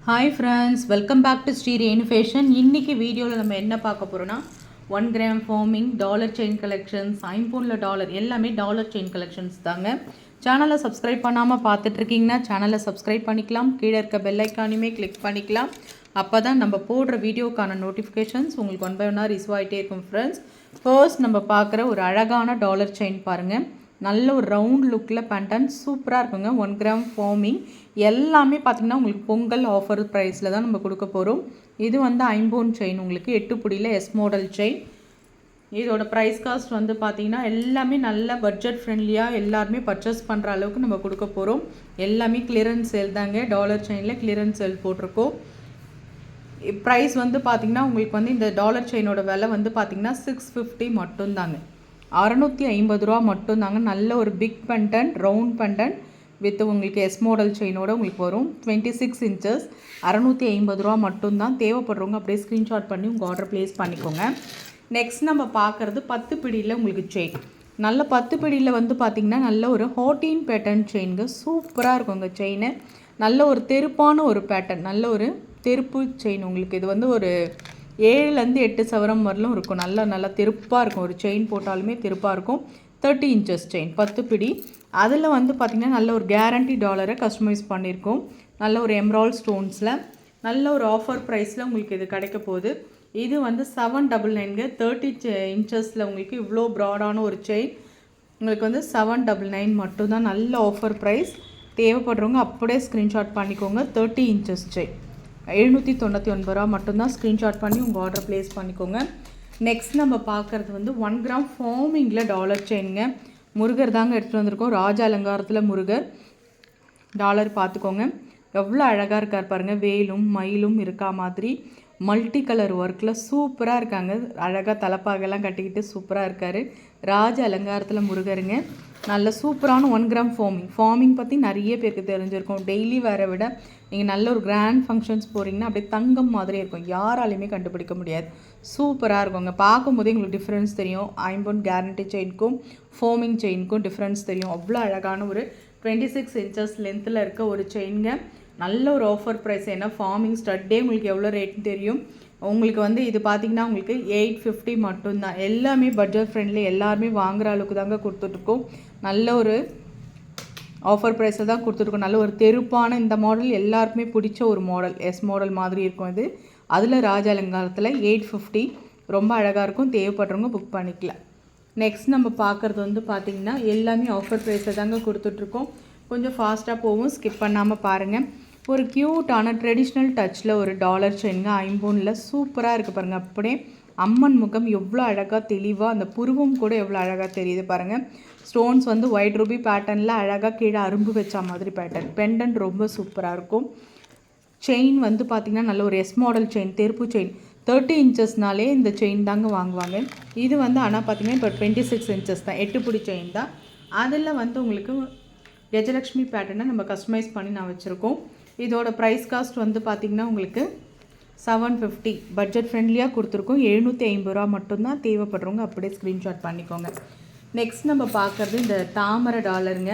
Hi friends, welcome back to Sri Renu fashion. இன்றைக்கி வீடியோவில் நம்ம என்ன பார்க்க போகிறோன்னா 1 gram forming dollar chain collections, ஐம்பொன்னில் டாலர் எல்லாமே டாலர் செயின் கலெக்ஷன்ஸ் தாங்க. சேனலை சப்ஸ்கிரைப் பண்ணாமல் பார்த்துட்ருக்கீங்கன்னா சேனலை சப்ஸ்கிரைப் பண்ணிக்கலாம். கீழே இருக்க பெல் ஐக்கானையுமே கிளிக் பண்ணிக்கலாம். அப்போ தான் நம்ம போடுற வீடியோக்கான நோட்டிஃபிகேஷன்ஸ் உங்களுக்கு 1 by 1 ரிசீவ் ஆகிட்டே இருக்கும். ஃப்ரெண்ட்ஸ், ஃபர்ஸ்ட் நம்ம பார்க்குற ஒரு அழகான டாலர் செயின் பாருங்கள். நல்ல ஒரு ரவுண்ட் லுக்கில் பேண்டன் சூப்பராக இருக்குங்க. 1 கிராம் ஃபார்மிங் எல்லாமே பார்த்திங்கன்னா உங்களுக்கு பொங்கல் ஆஃபர் ப்ரைஸில் தான் நம்ம கொடுக்க போகிறோம். இது வந்து ஐம்பொன் செயின், உங்களுக்கு 8 புடியில் எஸ் மாடல் செயின். இதோட ப்ரைஸ் காஸ்ட் வந்து பார்த்திங்கன்னா எல்லாமே நல்ல பட்ஜெட் ஃப்ரெண்ட்லியாக எல்லாருமே பர்ச்சேஸ் பண்ணுற அளவுக்கு நம்ம கொடுக்க போகிறோம். எல்லாமே கிளியரன்ஸ் சேல் தாங்க. டாலர் செயினில் கிளியரன்ஸ் சேல் போட்டிருக்கோம். ப்ரைஸ் வந்து பார்த்திங்கன்னா உங்களுக்கு வந்து இந்த டாலர் செயினோட விலை வந்து பார்த்திங்கன்னா 650 மட்டும்தாங்க. 650 ரூபா மட்டும்தாங்க. நல்ல ஒரு big pendant, round pendant with உங்களுக்கு எஸ் மாடல் செயினோட உங்களுக்கு வரும். 26 இன்ச்சஸ், 650 ரூபா மட்டும்தான். தேவைப்படுறவங்க அப்படியே ஸ்க்ரீன்ஷாட் பண்ணி உங்கள் ஆர்டர் ப்ளேஸ் பண்ணிக்கோங்க. நெக்ஸ்ட் நம்ம பார்க்குறது 10 பிடியில் உங்களுக்கு செயின். நல்ல 10 பிடியில் வந்து பார்த்திங்கன்னா நல்ல ஒரு ஹார்டின் பேட்டர்ன் செயினுங்க. சூப்பராக இருக்குங்க செயின். நல்ல ஒரு தெருப்பான ஒரு பேட்டர்ன், நல்ல ஒரு தெருப்பு செயின். உங்களுக்கு இது வந்து ஒரு 7லேருந்து 8 சவரம் வரலும் இருக்கும். நல்லா தெருப்பாக இருக்கும். ஒரு செயின் போட்டாலுமே தெருப்பாக இருக்கும். 30 இன்ச்சஸ் செயின், 10 பிடி. அதில் வந்து பார்த்திங்கன்னா நல்ல ஒரு கேரண்டி டாலரை கஸ்டமைஸ் பண்ணியிருக்கோம். நல்ல ஒரு எம்ரால்ட் ஸ்டோன்ஸில் நல்ல ஒரு ஆஃபர் ப்ரைஸில் உங்களுக்கு இது கிடைக்க போகுது. இது வந்து 799ங்க. 30 இன்ச்சஸில் உங்களுக்கு இவ்வளோ ப்ராடான ஒரு செயின் உங்களுக்கு வந்து 799 மட்டும்தான். நல்ல ஆஃபர் ப்ரைஸ். தேவைப்படுறவங்க அப்படியே ஸ்க்ரீன்ஷாட் பண்ணிக்கோங்க. 30 இன்ச்சஸ் செயின் 799 ரூபா மட்டும்தான். ஸ்க்ரீன்ஷாட் பண்ணி உங்கள் ஆர்டர் ப்ளேஸ் பண்ணிக்கோங்க. நெக்ஸ்ட் நம்ம பார்க்குறது வந்து 1 கிராம் ஃபார்மிங்கில் டாலர் செயினுங்க. முருகர் தாங்க எடுத்துகிட்டு வந்திருக்கோம். ராஜ அலங்காரத்தில் முருகர் டாலர் பார்த்துக்கோங்க. எவ்வளோ அழகாக இருக்கார் பாருங்கள். வேலும் மயிலும் இருக்கா மாதிரி மல்டி கலர் ஒர்க்கில் சூப்பராக இருக்காங்க. அழகாக தலைப்பாகெல்லாம் கட்டிக்கிட்டு சூப்பராக இருக்கார். ராஜ அலங்காரத்தில் முருகருங்க. நல்ல சூப்பரான 1 கிராம் ஃபார்மிங் பற்றி நிறைய பேருக்கு தெரிஞ்சிருக்கும். டெய்லி வேற விட நீங்கள் நல்ல ஒரு கிராண்ட் ஃபங்க்ஷன்ஸ் போகிறீங்கன்னா அப்படியே தங்கம் மாதிரி இருக்கும். யாராலையுமே கண்டுபிடிக்க முடியாது. சூப்பராக இருக்குங்க. பார்க்கும்போதே உங்களுக்கு டிஃப்ரென்ஸ் தெரியும். ஐம்பொன் கேரண்டி செயினுக்கும் ஃபார்மிங் செயினுக்கும் டிஃப்ரென்ஸ் தெரியும். அவ்வளோ அழகான ஒரு 26 இன்ச்சஸ் லென்த்தில் இருக்க ஒரு செயினுங்க. நல்ல ஒரு ஆஃபர் ப்ரைஸ். ஏன்னா ஃபார்மிங் ஸ்டட்டே உங்களுக்கு எவ்வளோ ரேட்னு தெரியும். உங்களுக்கு வந்து இது பார்த்திங்கன்னா உங்களுக்கு 850 மட்டும்தான். எல்லாமே பட்ஜெட் ஃப்ரெண்ட்லி, எல்லாருமே வாங்குகிற அளவுக்கு தாங்க கொடுத்துட்ருக்கோம். நல்ல ஒரு ஆஃபர் ப்ரைஸில் தான் கொடுத்துருக்கோம். நல்ல ஒரு தெருப்பான இந்த மாடல் எல்லாருக்குமே பிடிச்ச ஒரு மாடல். எஸ் மாடல் மாதிரி இருக்கும் இது. அதில் ராஜ அலங்காரத்தில் 850 ரொம்ப அழகாக இருக்கும். தேவைப்படுறவங்க புக் பண்ணிக்கலாம். நெக்ஸ்ட் நம்ம பார்க்குறது வந்து பார்த்திங்கன்னா எல்லாமே ஆஃபர் ப்ரைஸில் தாங்க கொடுத்துட்ருக்கோம். கொஞ்சம் ஃபாஸ்ட்டாக போகும், ஸ்கிப் பண்ணாமல் பாருங்கள். ஒரு க்யூட்டான ட்ரெடிஷ்னல் டச்சில் ஒரு டாலர் செயினுங்க. ஐம்பொன்னில் சூப்பராக இருக்குது பாருங்கள். அப்படியே அம்மன் முகம் எவ்வளோ அழகாக தெளிவாக, அந்த புருவம் கூட எவ்வளோ அழகாக தெரியுது பாருங்கள். ஸ்டோன்ஸ் வந்து ஒயிட் ரூபி பேட்டர்னில் அழகாக கீழே அரும்பு வச்சா மாதிரி பேட்டர்ன். பெண்டன் ரொம்ப சூப்பராக இருக்கும். செயின் வந்து பார்த்திங்கன்னா நல்ல ஒரு எஸ் மாடல் செயின், தெருப்பு செயின். 30 இன்ச்சஸ்னாலே இந்த செயின் தாங்க வாங்குவாங்க. இது வந்து ஆனால் பார்த்திங்கன்னா இப்போ 26 இன்ச்சஸ் தான். 8 புடி செயின் தான். அதில் வந்து உங்களுக்கு கஜலக்ஷ்மி பேட்டர்னை நம்ம கஸ்டமைஸ் பண்ணி நான் வச்சுருக்கோம். இதோட ப்ரைஸ் காஸ்ட் வந்து பார்த்திங்கன்னா உங்களுக்கு 750 பட்ஜெட் ஃப்ரெண்ட்லியாக கொடுத்துருக்கோம். 750 ரூபா மட்டும்தான். தேவைப்படுறவங்க அப்படியே ஸ்க்ரீன்ஷாட் பண்ணிக்கோங்க. நெக்ஸ்ட் நம்ம பார்க்குறது இந்த தாமரை டாலருங்க.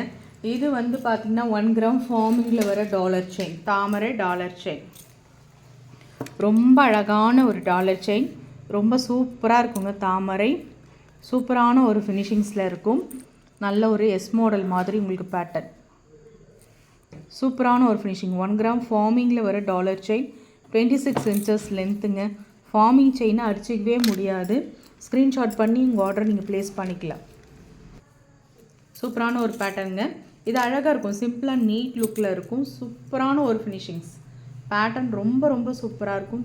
இது வந்து பார்த்திங்கன்னா 1 கிராம் ஃபார்மிங்கில் வர டாலர் செயின், தாமரை டாலர் செயின். ரொம்ப அழகான ஒரு டாலர் செயின். ரொம்ப சூப்பராக இருக்குங்க. தாமரை சூப்பரான ஒரு ஃபினிஷிங்ஸில் இருக்கும். நல்ல ஒரு எஸ் மாடல் மாதிரி உங்களுக்கு பேட்டர்ன். சூப்பரான ஒரு ஃபினிஷிங். 1 கிராம் ஃபார்மிங்கில் வர டாலர் செயின், 26 இன்ச்சஸ் லென்த்துங்க. ஃபார்மிங் செயினை அடிச்சிக்கவே முடியாது. ஸ்க்ரீன்ஷாட் பண்ணி உங்கள் ஆர்டர் நீங்கள் ப்ளேஸ் பண்ணிக்கலாம். சூப்பரான ஒரு பேட்டர்னுங்க. இது அழகாக இருக்கும். சிம்பிளாக நீட் லுக்கில் இருக்கும். சூப்பரான ஒரு ஃபினிஷிங்ஸ். பேட்டர்ன் ரொம்ப சூப்பராக இருக்கும்.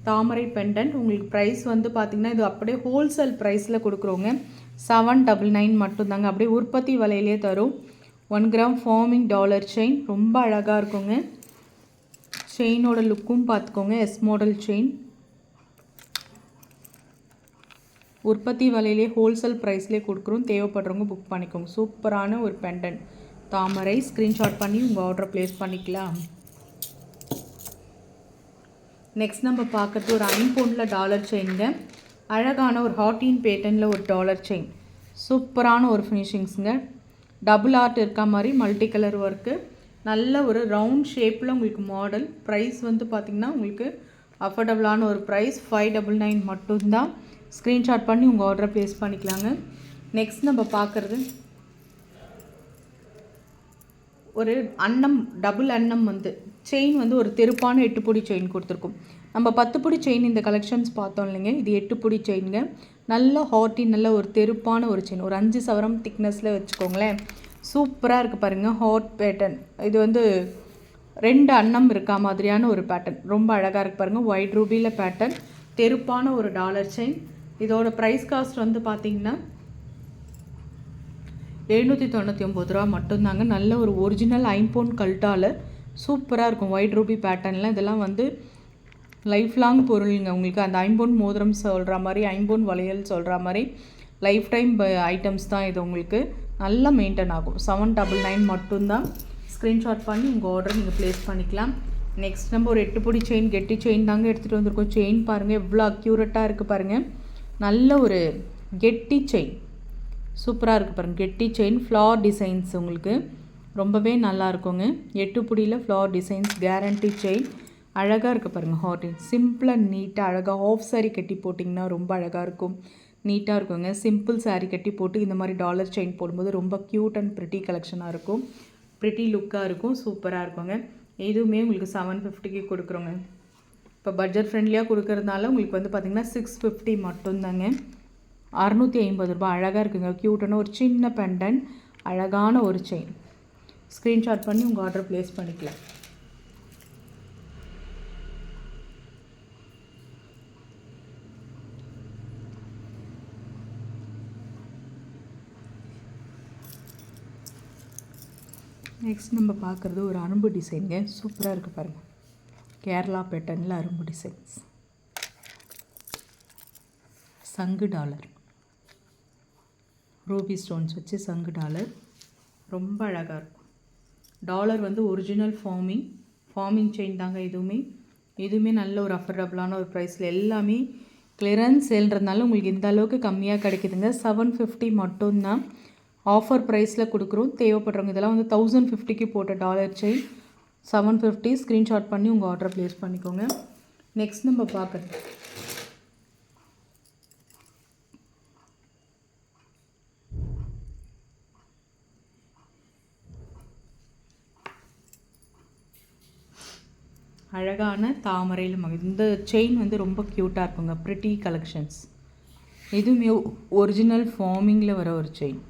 தாமரை பெண்டன்ட். உங்களுக்கு ப்ரைஸ் வந்து பார்த்திங்கன்னா இது அப்படியே ஹோல்சேல் ப்ரைஸில் கொடுக்குறோங்க. 799 மட்டும்தாங்க. அப்படியே உற்பத்தி விலையிலே தரும். 1 கிராம் ஃபார்மிங் டாலர் செயின் ரொம்ப அழகாக இருக்குங்க. செயினோட லுக்கும் பார்த்துக்கோங்க. S model chain. உற்பத்தி விலையிலே ஹோல்சேல் ப்ரைஸ்லேயே கொடுக்குறோம். தேவைப்படுறவங்க புக் பண்ணிக்கோங்க. சூப்பரான ஒரு பெண்டன் தாமரை. ஸ்க்ரீன்ஷாட் பண்ணி உங்கள் ஆர்டரை ப்ளேஸ் பண்ணிக்கலாம். நெக்ஸ்ட் நம்ம பார்க்குறது ஒரு ஐம்பொன்னில் டாலர் செயினுங்க. அழகான ஒரு ஹார்டின் பேட்டர்னில் ஒரு டாலர் செயின். சூப்பரான ஒரு ஃபினிஷிங்ஸுங்க. டபுள் ஆர்ட் இருக்க மாதிரி மல்டி கலர் ஒர்க்கு. நல்ல ஒரு ரவுண்ட் ஷேப்பில் உங்களுக்கு மாடல். ப்ரைஸ் வந்து பார்த்திங்கன்னா உங்களுக்கு அஃபோர்டபுளான ஒரு ப்ரைஸ் 599 மட்டும்தான். ஸ்க்ரீன்ஷாட் பண்ணி உங்கள் ஆர்டரை ப்ளேஸ் பண்ணிக்கலாங்க. நெக்ஸ்ட் நம்ம பார்க்குறது ஒரு அன்னம், டபுள் அன்னம் வந்து செயின் வந்து ஒரு தெருப்பான 8 புடி செயின் கொடுத்துருக்கோம். நம்ம 10 புடி செயின் இந்த கலெக்ஷன்ஸ் பார்த்தோம் இல்லைங்க, இது 8 புடி செயினுங்க. நல்ல ஹார்ட்டி, நல்ல ஒரு தெருப்பான ஒரு செயின், ஒரு 5 சவரம் திக்னஸில் வச்சுக்கோங்களேன். சூப்பராக இருக்குது பாருங்கள். ஹார்ட் பேட்டர்ன், இது வந்து 2 அன்னம் இருக்கா மாதிரியான ஒரு பேட்டர்ன், ரொம்ப அழகாக இருக்குது பாருங்கள். ஒயிட் ரூபியில் பேட்டர்ன், தெருப்பான ஒரு டாலர் செயின். இதோட ப்ரைஸ் காஸ்ட் வந்து பார்த்திங்கன்னா 799 ரூபா மட்டும்தாங்க. நல்ல ஒரு ஒரிஜினல் ஐம்பொன் கல் டாலர், சூப்பராக இருக்கும். ஒயிட் ரூபி பேட்டர்னில் இதெல்லாம் வந்து லைஃப் லாங் பொருளுங்க. உங்களுக்கு அந்த ஐம்பொன் மோதிரம் சொல்கிற மாதிரி, ஐம்பொன் வளையல் சொல்கிற மாதிரி லைஃப் டைம் ஐட்டம்ஸ் தான் இது. உங்களுக்கு நல்லா மெயின்டைன் ஆகும். 799 மட்டும்தான். ஸ்க்ரீன்ஷாட் பண்ணி உங்கள் ஆர்டர் நீங்கள் ப்ளேஸ் பண்ணிக்கலாம். நெக்ஸ்ட் நம்ம ஒரு 8 புடி செயின், கெட்டி செயின் தாங்க எடுத்துகிட்டு வந்திருக்கோம். செயின் பாருங்கள் எவ்வளோ அக்யூரேட்டாக இருக்குது பாருங்கள். நல்ல ஒரு கெட்டி செயின், சூப்பராக இருக்குது பாருங்கள். கெட்டி செயின், ஃப்ளார் டிசைன்ஸ் உங்களுக்கு ரொம்பவே நல்லா இருக்குங்க. 8 புடியில் ஃப்ளார் டிசைன்ஸ், கேரண்டி செயின், அழகாக இருக்குது பாருங்கள். ஹார்ட் சிம்பிளாக நீட்டாக அழகாக ஆஃப் சாரீ கட்டி போட்டிங்கன்னா ரொம்ப அழகாக இருக்கும், நீட்டாக இருக்குங்க. சிம்பிள் சாரீ கட்டி போட்டு இந்த மாதிரி டாலர் செயின் போடும்போது ரொம்ப க்யூட் அண்ட் ப்ரிட்டி கலெக்ஷனாக இருக்கும், ப்ரிட்டி லுக்காக இருக்கும், சூப்பராக இருக்குங்க. இதுவுமே உங்களுக்கு 750க்கு கொடுக்குறோங்க. இப்போ பட்ஜெட் ஃப்ரெண்ட்லியாக கொடுக்குறதுனால உங்களுக்கு வந்து பார்த்திங்கன்னா 650 மட்டும்தாங்க. 650 ரூபா. அழகாக இருக்குங்க. க்யூட்டான ஒரு சின்ன பெண்டன், அழகான ஒரு செயின். ஸ்க்ரீன்ஷாட் பண்ணி உங்கள் ஆர்டர் ப்ளேஸ் பண்ணிக்கலாம். நெக்ஸ்ட் நம்ம பார்க்குறது ஒரு அரும்பு டிசைனுங்க. சூப்பராக இருக்குது பாருங்கள். கேரளா பேட்டர்னில் அரும்பு டிசைன்ஸ், சங்கு டாலர், ரூபி ஸ்டோன்ஸ் வச்சு சங்கு டாலர், ரொம்ப அழகாக இருக்கும். டாலர் வந்து ஒரிஜினல் ஃபார்மிங் செயின் தாங்க. இதுவுமே நல்ல ஒரு அஃபோர்டபுளான ஒரு ப்ரைஸில், எல்லாமே கிளியரன்ஸ் சேல்ன்றதுனால உங்களுக்கு இந்த அளவுக்கு கம்மியாக கிடைக்குதுங்க. 750 மட்டும்தான் ஆஃபர் ப்ரைஸில் கொடுக்குறோம். தேவைப்படுறவங்க இதெல்லாம் வந்து 1050க்கு போட்ட டாலர் செயின், 750. ஸ்க்ரீன்ஷாட் பண்ணி உங்கள் ஆர்டரை ப்ளேஸ் பண்ணிக்கோங்க. நெக்ஸ்ட் நம்ம பார்க்குறது அழகான தாமரையில் இந்த செயின் வந்து ரொம்ப க்யூட்டாக இருக்குங்க. Pretty collections. இதுவுமே ஒரிஜினல் ஃபார்மிங்கில் வர ஒரு செயின்,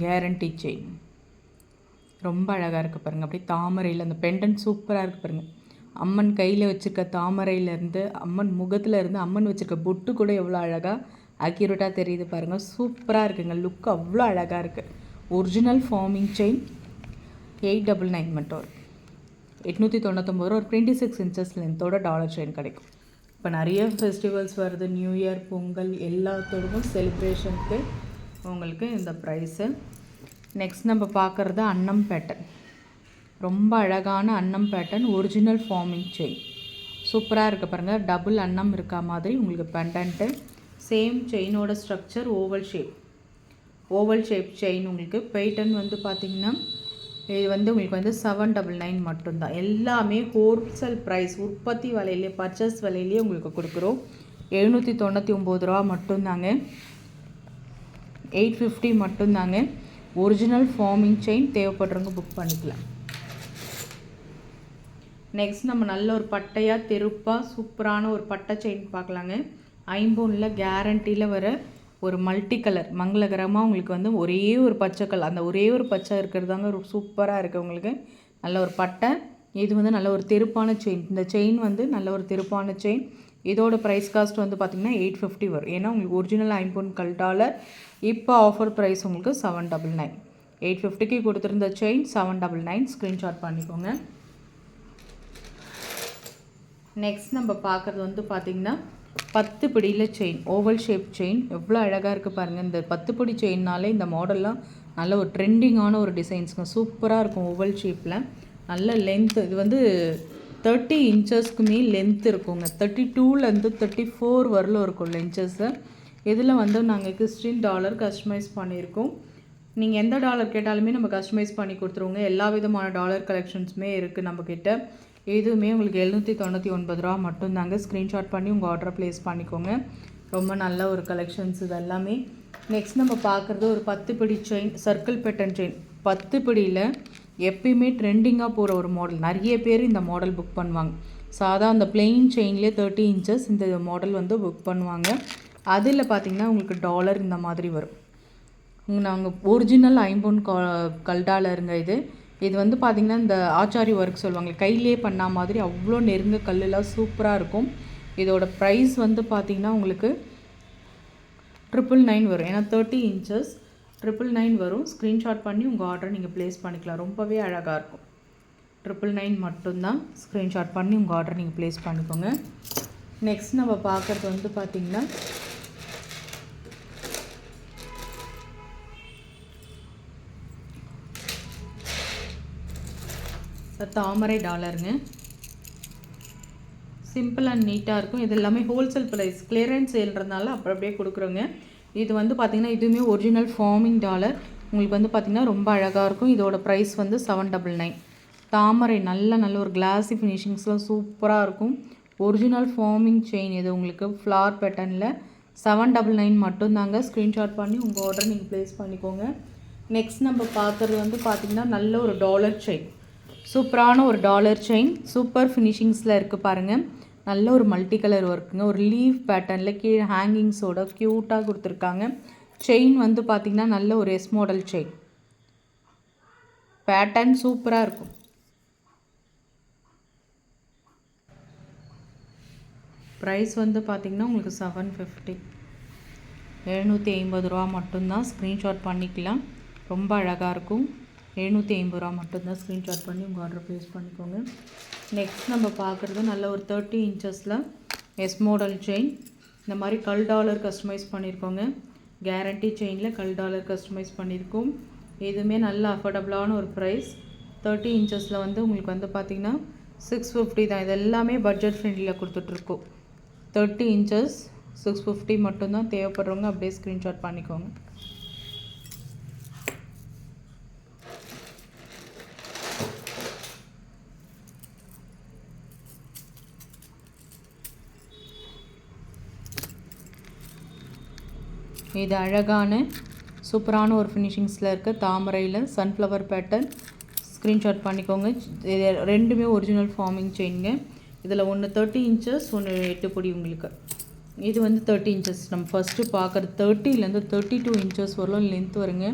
கேரண்டி செயின், ரொம்ப அழகாக இருக்குது பாருங்கள். அப்படியே தாமரையில் அந்த பெண்டன் சூப்பராக இருக்குது பாருங்கள். அம்மன் கையில் வச்சுருக்க தாமரையிலேருந்து, அம்மன் முகத்தில் இருந்து அம்மன் வச்சுருக்க பொட்டு கூட எவ்வளோ அழகாக அக்யூரேட்டாக தெரியுது பாருங்கள். சூப்பராக இருக்குங்க. லுக் அவ்வளோ அழகாக இருக்குது. ஒரிஜினல் ஃபார்மிங் செயின் 899 மட்டும், 899 ரூபா. ஒரு 26 இன்ச்சஸ் லென்த்தோட டாலர் செயின் கிடைக்கும். இப்போ நிறைய ஃபெஸ்டிவல்ஸ் வருது, நியூ இயர், பொங்கல், எல்லாத்தோடவும் செலிப்ரேஷனுக்கு உங்களுக்கு இந்த ப்ரைஸு. நெக்ஸ்ட் நம்ம பார்க்குறது அன்னம் பேட்டர்ன், ரொம்ப அழகான அன்னம் பேட்டர்ன், ஒரிஜினல் ஃபார்மிங் செயின், சூப்பராக இருக்குது பாருங்கள். டபுள் அன்னம் இருக்கா மாதிரி உங்களுக்கு பெண்டன்ட்டு, சேம் செயினோட ஸ்ட்ரக்சர் ஓவல் ஷேப் செயின். உங்களுக்கு பேட்டர்ன் வந்து பார்த்திங்கன்னா இது வந்து உங்களுக்கு வந்து 799 மட்டும்தான். எல்லாமே ஹோல்சேல் ப்ரைஸ், உற்பத்தி விலையிலே, பர்ச்சேஸ் விலையிலே உங்களுக்கு கொடுக்குறோம். 799 ரூபா மட்டும்தாங்க. 850 மட்டும்தாங்க. ஒரிஜினல் ஃபார்மிங் செயின், தேவைப்படுறவங்க புக் பண்ணிக்கலாம். நெக்ஸ்ட் நம்ம நல்ல ஒரு பட்டையாக தெருப்பாக சூப்பரான ஒரு பட்டை செயின் பார்க்கலாங்க. ஐம்பொன்னில் கேரண்டியில் வர ஒரு மல்டி கலர், மங்களகரமாக உங்களுக்கு வந்து ஒரே ஒரு பச்சை கலர், அந்த ஒரே ஒரு பச்சை இருக்கிறதாங்க ஒரு சூப்பராக இருக்குது உங்களுக்கு. நல்ல ஒரு பட்டை, இது வந்து நல்ல ஒரு தெருப்பான செயின். இந்த செயின் வந்து நல்ல ஒரு தெருப்பான செயின். இதோட ப்ரைஸ் காஸ்ட் வந்து பார்த்திங்கன்னா 850 வரும். ஏன்னா உங்களுக்கு ஒரிஜினல் ஐம்பொன் கல் டாலர். இப்போ ஆஃபர் ப்ரைஸ் உங்களுக்கு 799. 850க்கு கொடுத்துருந்த செயின் 799. ஸ்க்ரீன்ஷாட் பண்ணிக்கோங்க. நெக்ஸ்ட் நம்ம பார்க்குறது வந்து பார்த்திங்கன்னா 10 பிடியில் செயின், ஓவல் ஷேப் செயின், எவ்வளோ அழகாக இருக்குது பாருங்கள். இந்த 10 பிடி செயின்னாலே இந்த மாடல்லாம் நல்ல ஒரு ட்ரெண்டிங்கான ஒரு டிசைன்ஸுங்க. சூப்பராக இருக்கும் ஓவல் ஷேப்பில், நல்ல லென்த்து. இது வந்து 30 இன்ச்சஸ்க்குமே லென்த் இருக்குங்க. 32லேருந்து 34 வரலும் இருக்கும் லென்ச்சஸ்ஸு. இதில் வந்து நாங்கள் $16 கஸ்டமைஸ் பண்ணியிருக்கோம். நீங்கள் எந்த டாலர் கேட்டாலுமே நம்ம கஸ்டமைஸ் பண்ணி கொடுத்துருவோங்க. எல்லா விதமான டாலர் கலெக்ஷன்ஸுமே இருக்குது நம்மக்கிட்ட. எதுவுமே உங்களுக்கு 799 ரூபா மட்டும்தாங்க. ஸ்க்ரீன்ஷாட் பண்ணி உங்கள் ஆர்டரை ப்ளேஸ் பண்ணிக்கோங்க. ரொம்ப நல்ல ஒரு கலெக்ஷன்ஸ் இது எல்லாமே. நெக்ஸ்ட் நம்ம பார்க்குறது ஒரு 10 பிடி செயின், சர்க்கிள் பேட்டர்ன் செயின். 10 பிடியில் எப்பயுமே ட்ரெண்டிங்காக போகிற ஒரு மாடல். நிறைய பேர் இந்த மாடல் புக் பண்ணுவாங்க. சாதா அந்த பிளெயின் செயின்லேயே 30 இன்ச்சஸ் இந்த மாடல் வந்து புக் பண்ணுவாங்க. அதில் பார்த்திங்கன்னா உங்களுக்கு டாலர் இந்த மாதிரி வரும். நாங்கள் ஒரிஜினல் ஐம்பொன் கல் டாலருங்க இது. இது வந்து பார்த்திங்கன்னா இந்த ஆச்சாரி ஒர்க் சொல்லுவாங்க, கையிலே பண்ண மாதிரி அவ்வளோ நெருங்க கல்லெலாம் சூப்பராக இருக்கும். இதோட ப்ரைஸ் வந்து பார்த்திங்கன்னா உங்களுக்கு 999 வரும். ஏன்னா 30 இன்ச்சஸ் 999 வரும். ஸ்க்ரீன்ஷாட் பண்ணி உங்கள் ஆர்டரை நீங்கள் ப்ளேஸ் பண்ணிக்கலாம். ரொம்பவே அழகாக இருக்கும். 999 மட்டும்தான். ஸ்க்ரீன்ஷாட் பண்ணி உங்கள் ஆர்டரை நீங்கள் ப்ளேஸ் பண்ணிக்கோங்க. நெக்ஸ்ட் நம்ம பார்க்குறது வந்து பார்த்திங்கன்னா தாமரை டாலருங்க. சிம்பிள் அண்ட் நீட்டாக இருக்கும். இது எல்லாமே ஹோல்சேல் ப்ரைஸ், கிளியரன்ஸ் சேல்ன்றதுனால அப்படியே கொடுக்குறோங்க. இது வந்து பார்த்திங்கன்னா இதுவுமே ஒரிஜினல் ஃபார்மிங் டாலர். உங்களுக்கு வந்து பார்த்திங்கன்னா ரொம்ப அழகாக இருக்கும். இதோட ப்ரைஸ் வந்து 799. தாமரை நல்ல ஒரு கிளாஸி ஃபினிஷிங்ஸ்லாம் சூப்பராக இருக்கும். ஒரிஜினல் ஃபார்மிங் செயின் இது உங்களுக்கு ஃப்ளார் பேட்டர்னில் 799 மட்டும்தாங்க. ஸ்க்ரீன்ஷாட் பண்ணி உங்கள் ஆர்டர் நீங்கள் ப்ளேஸ் பண்ணிக்கோங்க. நெக்ஸ்ட் நம்ம பார்க்குறது வந்து பார்த்திங்கன்னா நல்ல ஒரு டாலர் செயின். சூப்பரான ஒரு டாலர் செயின், சூப்பர் ஃபினிஷிங்ஸில் இருக்குது பாருங்கள். நல்ல ஒரு மல்டி கலர் ஒர்க்குங்க. ஒரு லீஃப் பேட்டர்னில் கீழே ஹேங்கிங்ஸோட க்யூட்டாக கொடுத்துருக்காங்க. செயின் வந்து பார்த்திங்கன்னா நல்ல ஒரு எஸ் மாடல் செயின். பேட்டர்ன் சூப்பராக இருக்கும். ப்ரைஸ் வந்து பார்த்திங்கன்னா உங்களுக்கு 750, 750 ரூபா மட்டும்தான். ஸ்க்ரீன்ஷாட் பண்ணிக்கலாம். ரொம்ப அழகாக இருக்கும். 750 ரூபா மட்டும்தான். ஸ்க்ரீன்ஷாட் பண்ணி உங்கள் ஆர்டர் ப்ளேஸ் பண்ணிக்கோங்க. நெக்ஸ்ட் நம்ம பார்க்குறது நல்ல ஒரு 30 இன்ச்சஸில் எஸ் மாடல் செயின். இந்த மாதிரி கல் டாலர் கஸ்டமைஸ் பண்ணியிருக்கோங்க. கேரண்டி செயினில் கல் டாலர் கஸ்டமைஸ் பண்ணியிருக்கோம். இதுவுமே நல்ல அஃபோர்டபுளான ஒரு ப்ரைஸ். 30 இன்ச்சஸில் வந்து உங்களுக்கு வந்து பார்த்திங்கன்னா 650 தான். இது எல்லாமே பட்ஜெட் ஃப்ரெண்ட்லியில் கொடுத்துட்ருக்கோம். 30 இன்ச்சஸ் 650 மட்டும்தான். தேவைப்படுறவங்க அப்படியே ஸ்க்ரீன்ஷாட் பண்ணிக்கோங்க. இது அழகான சூப்பரான ஒரு ஃபினிஷிங்ஸில் இருக்க தாமரையில் சன்ஃப்ளவர் பேட்டர்ன். ஸ்க்ரீன்ஷாட் பண்ணிக்கோங்க. இது ரெண்டுமே ஒரிஜினல் ஃபார்மிங் செயினுங்க. இதில் ஒன்று 30 இன்ச்சஸ், ஒன்று 8 பிடி உங்களுக்கு. இது வந்து 30 இன்ச்சஸ். நம்ம ஃபஸ்ட்டு பார்க்குறது 30லேருந்து 32 இன்ச்சஸ் வரலாம் லென்த் வருங்க.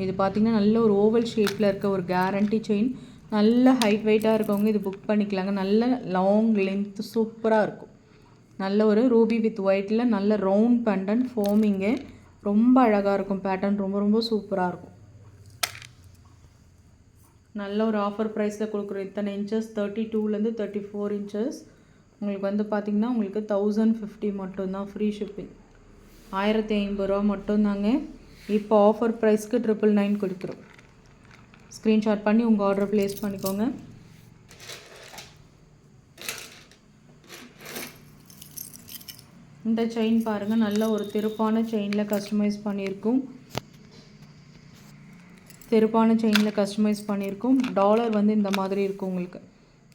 இது பார்த்திங்கன்னா நல்ல ஒரு ஓவல் ஷேப்பில் இருக்க ஒரு கேரண்டி செயின். நல்ல ஹைட் வெயிட்டாக இருக்கவங்க இது புக் பண்ணிக்கலாங்க. நல்ல லாங் லென்த் சூப்பராக இருக்கும். நல்ல ஒரு ரூபி வித் ஒயிட்டில் நல்ல ரவுண்ட் பேண்டன் ஃபார்மிங்கு. ரொம்ப அழகாக இருக்கும். பேட்டர்ன் ரொம்ப சூப்பராக இருக்கும். நல்ல ஒரு ஆஃபர் ப்ரைஸில் கொடுக்குறோம். இத்தனை இன்ச்சஸ் 32லேருந்து 34 இன்ச்சஸ் உங்களுக்கு வந்து பார்த்திங்கன்னா உங்களுக்கு 1050 மட்டும்தான். Free shipping. 1050 ரூபா மட்டும்தாங்க. இப்போ ஆஃபர் ப்ரைஸ்க்கு 999 கொடுக்குறோம். ஸ்க்ரீன்ஷாட் பண்ணி உங்கள் ஆர்டர் ப்ளேஸ் பண்ணிக்கோங்க. இந்த செயின் பாருங்கள், நல்ல ஒரு திருப்பான செயினில் கஸ்டமைஸ் பண்ணியிருக்கும். டாலர் வந்து இந்த மாதிரி இருக்கும். உங்களுக்கு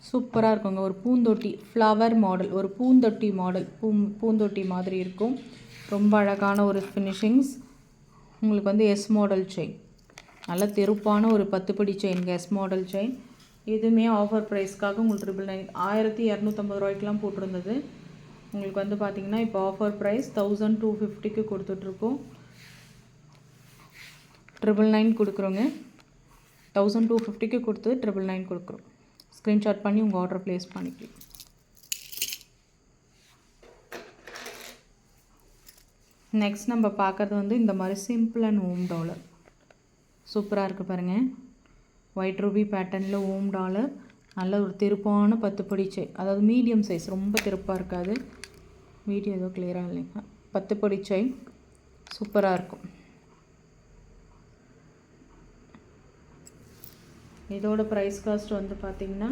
சூப்பராக இருக்குங்க. ஒரு பூந்தொட்டி ஃப்ளவர் மாடல், ஒரு பூந்தொட்டி மாடல், பூந்தொட்டி மாதிரி இருக்கும். ரொம்ப அழகான ஒரு ஃபினிஷிங்ஸ். உங்களுக்கு வந்து எஸ் மாடல் செயின். நல்ல திருப்பான ஒரு 10 படி செயின்ங்க. S model chain. இதுவுமே ஆஃபர் ப்ரைஸ்க்காக உங்களுக்கு 999, 1250 ரூபாய்க்கெலாம் போட்டிருந்தது. உங்களுக்கு வந்து பார்த்திங்கன்னா இப்போ ஆஃபர் ப்ரைஸ் 1250க்கு கொடுத்துட்ருக்கோம். 999 கொடுக்குறோங்க. 1250க்கு கொடுத்து 999 கொடுக்குறோம். ஸ்க்ரீன்ஷாட் பண்ணி உங்கள் ஆர்டர் ப்ளேஸ் பண்ணிக்கலாம். நெக்ஸ்ட் நம்ம பார்க்குறது வந்து இந்த மாதிரி சிம்பிள் அண்ட் ஓம் டாலர். சூப்பராக இருக்குது பாருங்கள். ஒயிட் ரூபி பேட்டர்னில் ஓம் டாலர். நல்ல ஒரு திருப்பான 10 படி செயின். அதாவது மீடியம் சைஸ், ரொம்ப திருப்பாக இருக்காது. வீடியோ ஏதோ கிளியராக இல்லைங்க. 10 படி செயின் சூப்பராக இருக்கும். இதோட ப்ரைஸ் காஸ்ட் வந்து பார்த்திங்கன்னா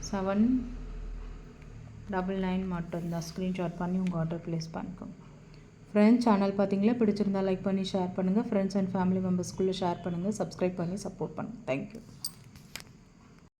799 மட்டும்தான். ஸ்க்ரீன்ஷாட் பண்ணி உங்கள் ஆர்டர் ப்ளேஸ் பண்ணிக்கோங்க. ஃப்ரெண்ட்ஸ் சேனல் பார்த்தீங்களா, பிடிச்சிருந்தா லைக் பண்ணி ஷேர் பண்ணுங்கள். ஃப்ரெண்ட்ஸ் அண்ட் ஃபேமிலி மெம்பர்ஸ்குள்ளே ஷேர் பண்ணுங்கள். சப்ஸ்கிரைப் பண்ணி சப்போர்ட் பண்ணுங்கள். தேங்க்யூ.